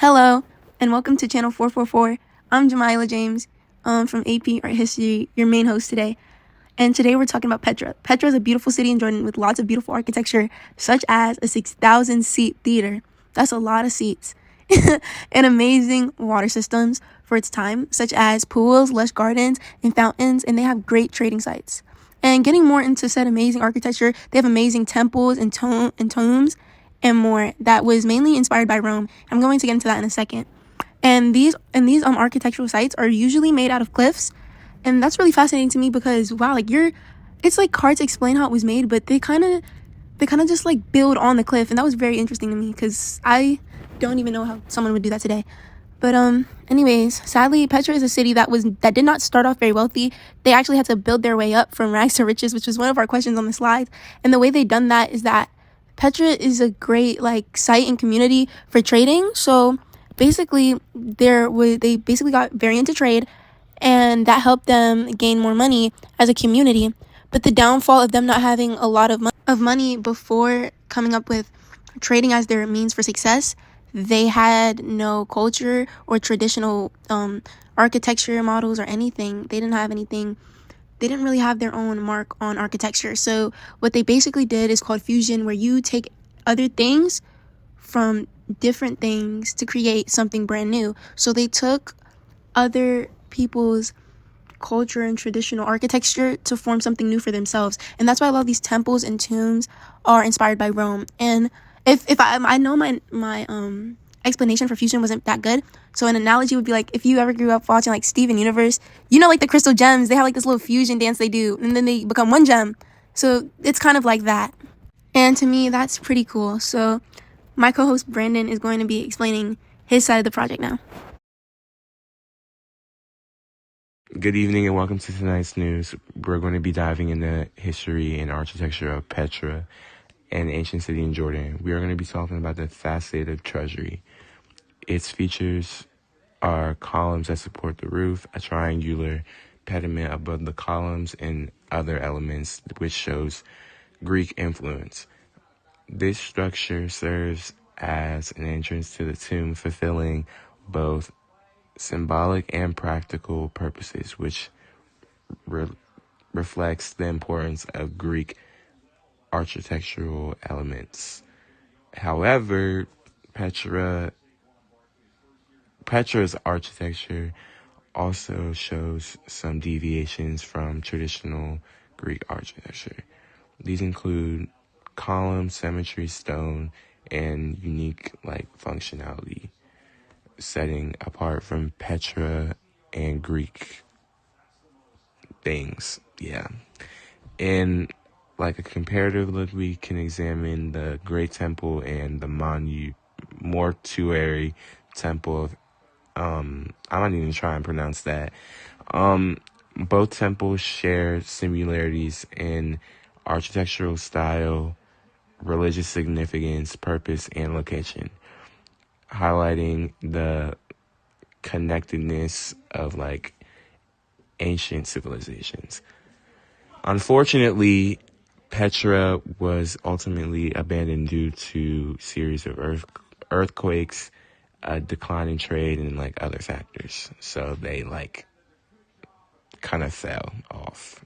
Hello, and welcome to Channel 444. I'm Jamila James from AP Art History, your main host today. And today we're talking about Petra. Petra is a beautiful city in Jordan with lots of beautiful architecture, such as a 6,000-seat theater. That's a lot of seats. And amazing water systems for its time, such as pools, lush gardens, and fountains, and they have great trading sites. And getting more into said amazing architecture, they have amazing temples and tombs and more that was mainly inspired by Rome. I'm going to get into that in a second. And these architectural sites are usually made out of cliffs, and that's really fascinating to me because wow, it's like hard to explain how it was made, but they kind of just like build on the cliff, and that was very interesting to me because I don't even know how someone would do that today. But anyways, sadly, Petra is a city that did not start off very wealthy. They actually had to build their way up from rags to riches, which was one of our questions on the slide. And the way they done that is that Petra is a great like site and community for trading. So basically, they basically got very into trade, and that helped them gain more money as a community. But the downfall of them not having a lot of money before coming up with trading as their means for success, they had no culture or traditional architecture models or anything. They didn't have anything. They didn't really have their own mark on architecture. So what they basically did is called fusion, where you take other things from different things to create something brand new. So they took other people's culture and traditional architecture to form something new for themselves. And that's why a lot of these temples and tombs are inspired by Rome. And if I know my explanation for fusion wasn't that good, so an analogy would be like if you ever grew up watching like Steven Universe, like the crystal gems, they have like this little fusion dance they do, and then they become one gem. So it's kind of like that. And to me, that's pretty cool. So my co-host Brandon is going to be explaining his side of the project now. Good evening and welcome to tonight's news. We're going to be diving into history and architecture of Petra, an ancient city in Jordan. We are going to be talking about the facade treasury. Its features are columns that support the roof, a triangular pediment above the columns, and other elements which shows Greek influence. This structure serves as an entrance to the tomb, fulfilling both symbolic and practical purposes, which reflects the importance of Greek architectural elements. However, Petra's architecture also shows some deviations from traditional Greek architecture. These include column, symmetry, stone, and unique functionality, setting apart from Petra and Greek things. Yeah. In a comparative look, we can examine the Great Temple and the mortuary temple of I'm not even try and pronounce that. Both temples share similarities in architectural style, religious significance, purpose, and location, highlighting the connectedness of ancient civilizations. Unfortunately, Petra was ultimately abandoned due to series of earthquakes, a decline in trade, and other factors. So they kind of fell off.